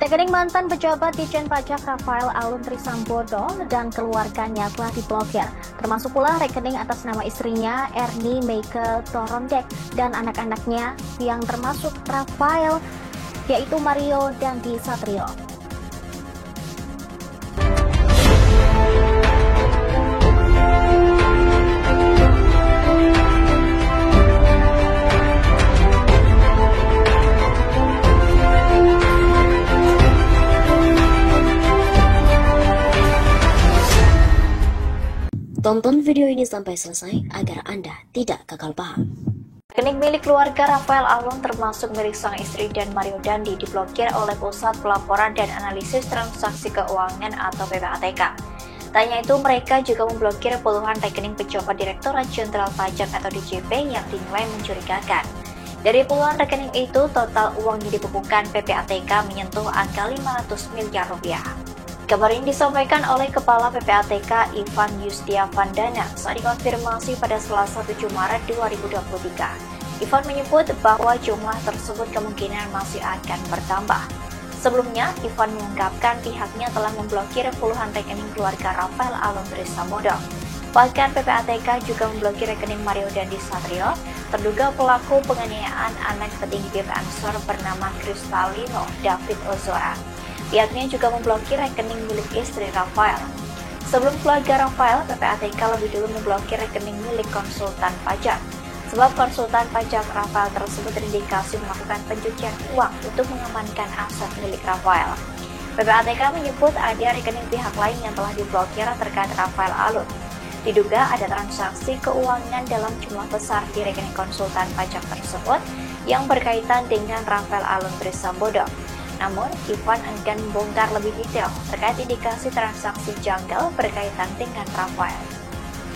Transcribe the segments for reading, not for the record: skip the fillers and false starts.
Rekening mantan pejabat Ditjen Pajak Rafael Alun Trisambodo dan keluarganya telah diblokir, termasuk pula rekening atas nama istrinya Ernie Meike Torondek dan anak-anaknya yang termasuk Rafael, yaitu Mario Dandi Satrio. Tonton video ini sampai selesai agar Anda tidak gagal paham. Rekening milik keluarga Rafael Alun termasuk milik sang istri dan Mario Dandi diblokir oleh Pusat Pelaporan dan Analisis Transaksi Keuangan atau PPATK. Tak hanya itu, mereka juga memblokir puluhan rekening pejabat Direktorat Jenderal Pajak atau DJP yang dinilai mencurigakan. Dari puluhan rekening itu, total uang yang dibekukan PPATK menyentuh angka 500 miliar rupiah. Kabar ini disampaikan oleh Kepala PPATK Ivan Yustiavandana saat dikonfirmasi pada Selasa 7 Maret 2023. Ivan menyebut bahwa jumlah tersebut kemungkinan masih akan bertambah. Sebelumnya, Ivan mengungkapkan pihaknya telah memblokir puluhan rekening keluarga Rafael Alun Trisambodo. Bahkan PPATK juga memblokir rekening Mario Dandi Satrio, terduga pelaku penganiayaan anak petinggi BP Ansor bernama Kristalino David Ozora. Pihaknya juga memblokir rekening milik istri Rafael. Sebelum keluarga Rafael, PPATK lebih dulu memblokir rekening milik konsultan pajak. Sebab konsultan pajak Rafael tersebut terindikasi melakukan pencucian uang untuk mengamankan aset milik Rafael. PPATK menyebut ada rekening pihak lain yang telah diblokir terkait Rafael Alun. Diduga ada transaksi keuangan dalam jumlah besar di rekening konsultan pajak tersebut yang berkaitan dengan Rafael Alun Trisambodo. Namun, Ivan enggan membongkar lebih detail terkait indikasi transaksi janggal berkaitan dengan Rafael.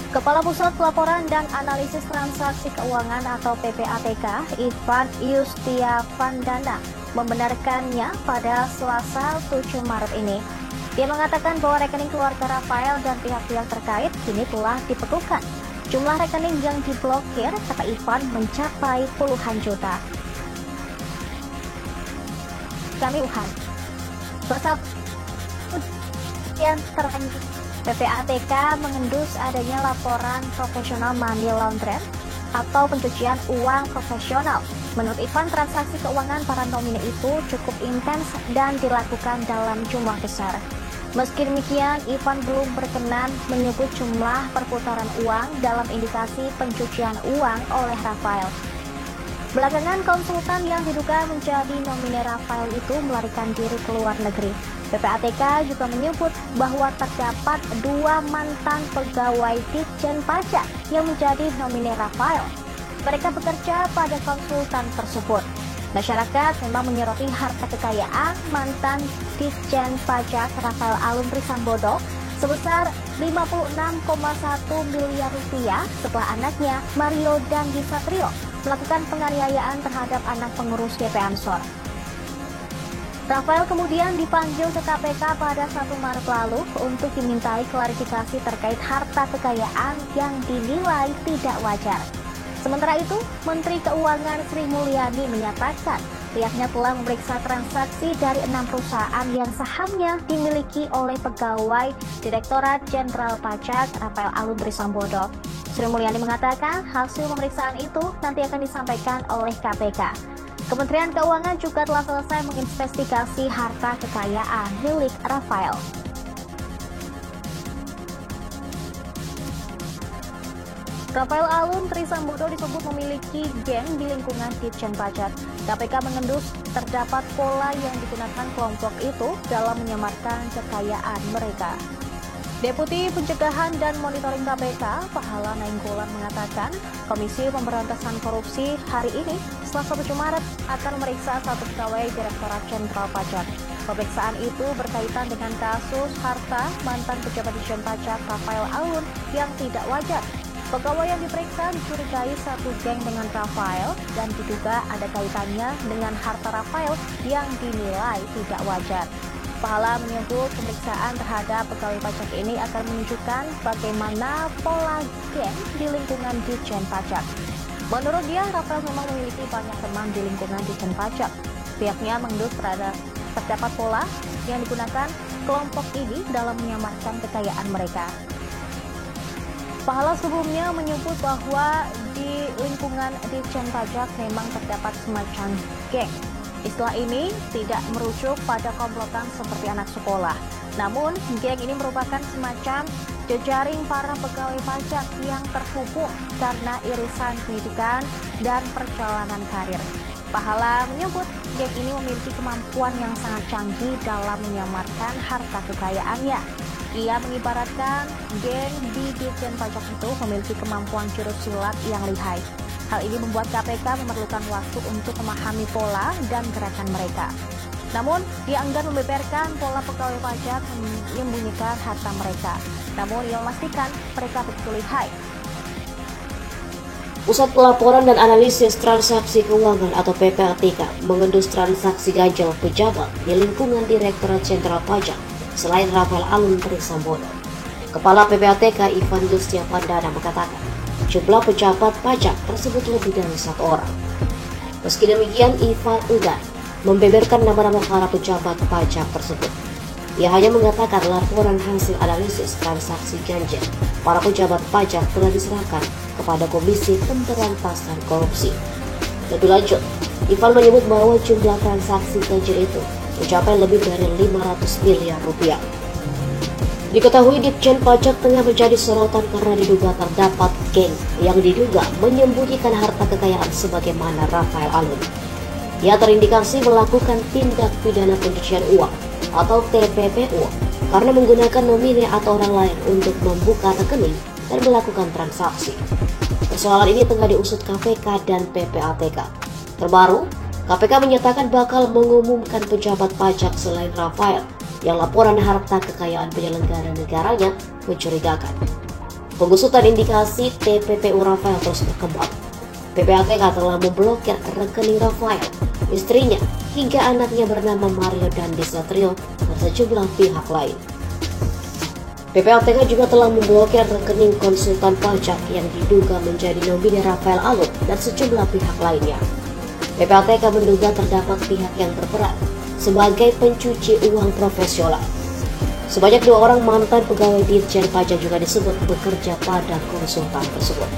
Kepala Pusat Pelaporan dan Analisis Transaksi Keuangan atau PPATK, Ivan Yustiavandana, membenarkannya pada Selasa 7 Maret ini. Dia mengatakan bahwa rekening keluarga Rafael dan pihak-pihak terkait kini telah dibekukan. Jumlah rekening yang diblokir, kata Ivan, mencapai puluhan juta. Kami Wuhan. Bersama yang terlanjut, PPATK mengendus adanya laporan profesional money laundering atau pencucian uang profesional. Menurut Ivan, transaksi keuangan para nomine itu cukup intens dan dilakukan dalam jumlah besar. Meski demikian, Ivan belum berkenan menyebut jumlah perputaran uang dalam indikasi pencucian uang oleh Rafael. Belakangan, konsultan yang diduga menjadi nomine Rafael itu melarikan diri ke luar negeri. PPATK juga menyebut bahwa terdapat 2 mantan pegawai Ditjen Pajak yang menjadi nomine Rafael. Mereka bekerja pada konsultan tersebut. Masyarakat memang menyoroti harta kekayaan mantan Ditjen Pajak Rafael Alun Trisambodo sebesar 56,1 miliar rupiah setelah anaknya Mario Dandi Satrio melakukan penganiayaan terhadap anak pengurus BP Ansor. Rafael kemudian dipanggil ke KPK pada 1 Maret lalu untuk dimintai klarifikasi terkait harta kekayaan yang dinilai tidak wajar. Sementara itu, Menteri Keuangan Sri Mulyani menyatakan pihaknya telah memeriksa transaksi dari 6 perusahaan yang sahamnya dimiliki oleh pegawai Direktorat Jenderal Pajak Rafael Alun Trisambodo. Sri Mulyani mengatakan hasil pemeriksaan itu nanti akan disampaikan oleh KPK. Kementerian Keuangan juga telah selesai menginvestigasi harta kekayaan milik Rafael. Rafael Alun Trisambodo disebut memiliki geng di lingkungan Ditjen Pajak. KPK mengendus terdapat pola yang digunakan kelompok itu dalam menyamarkan kekayaan mereka. Deputi Pencegahan dan Monitoring KPK, Pahala Nainggolan mengatakan, Komisi Pemberantasan Korupsi hari ini, Selasa 7 Maret, akan memeriksa 1 pegawai Direktorat Jenderal Pajak. Pemeriksaan itu berkaitan dengan kasus harta mantan pejabat Ditjen Pajak Rafael Alun yang tidak wajar. Pegawai yang diperiksa dicurigai satu geng dengan Rafael dan diduga ada kaitannya dengan harta Rafael yang dinilai tidak wajar. Pahala menyebut pemeriksaan terhadap pegawai pajak ini akan menunjukkan bagaimana pola geng di lingkungan Ditjen Pajak. Menurut dia, Rafael memang memiliki banyak teman di lingkungan Ditjen Pajak. Pihaknya mengendus terdapat pola yang digunakan kelompok ini dalam menyamarkan kekayaan mereka. Pahala sebelumnya menyebut bahwa di lingkungan Ditjen Pajak memang terdapat semacam geng. Istilah ini tidak merujuk pada komplotan seperti anak sekolah. Namun, geng ini merupakan semacam jejaring para pegawai pajak yang terhubung karena irisan pendidikan dan perjalanan karir. Pahala menyebut geng ini memiliki kemampuan yang sangat canggih dalam menyamarkan harta kekayaannya. Ia mengibaratkan geng di Ditjen Pajak itu memiliki kemampuan jurus silat yang lihai. Hal ini membuat KPK memerlukan waktu untuk memahami pola dan gerakan mereka. Namun, ia enggan membeberkan pola pegawai pajak menyembunyikan harta mereka. Namun, ia memastikan mereka begitu lihai. Pusat Pelaporan dan Analisis Transaksi Keuangan atau PPATK mengendus transaksi ganjil pejabat di lingkungan Direktorat Jenderal Pajak selain Rafael Alun Trisambodo. Kepala PPATK Ivan Yustiavandana mengatakan jumlah pejabat pajak tersebut lebih dari 1 orang. Meski demikian, Ivan enggan membeberkan nama-nama para pejabat pajak tersebut. Ia hanya mengatakan laporan hasil analisis transaksi ganjil para pejabat pajak telah diserahkan kepada Komisi Pemberantasan Korupsi. Lebih lanjut, Ivan menyebut bahwa jumlah transaksi ganjil itu mencapai lebih dari 500 miliar rupiah. Diketahui Ditjen Pajak tengah menjadi sorotan karena diduga terdapat geng yang diduga menyembunyikan harta kekayaan sebagaimana Rafael Alun. Ia terindikasi melakukan tindak pidana pencucian uang atau TPPU karena menggunakan nomine atau orang lain untuk membuka rekening dan melakukan transaksi. Persoalan ini tengah diusut KPK dan PPATK. Terbaru, KPK menyatakan bakal mengumumkan pejabat pajak selain Rafael yang laporan harta kekayaan penyelenggara negaranya mencurigakan. Pengusutan indikasi TPPU Rafael terus berkembang. PPATK telah memblokir rekening Rafael, istrinya, hingga anaknya bernama Mario Dandi Satrio dan sejumlah pihak lain. PPATK juga telah memblokir rekening konsultan pajak yang diduga menjadi nomine Rafael Alun dan sejumlah pihak lainnya. PPATK menduga terdapat pihak yang berperan sebagai pencuci uang profesional. Sebanyak 2 orang mantan pegawai Ditjen Pajak juga disebut bekerja pada konsultan tersebut.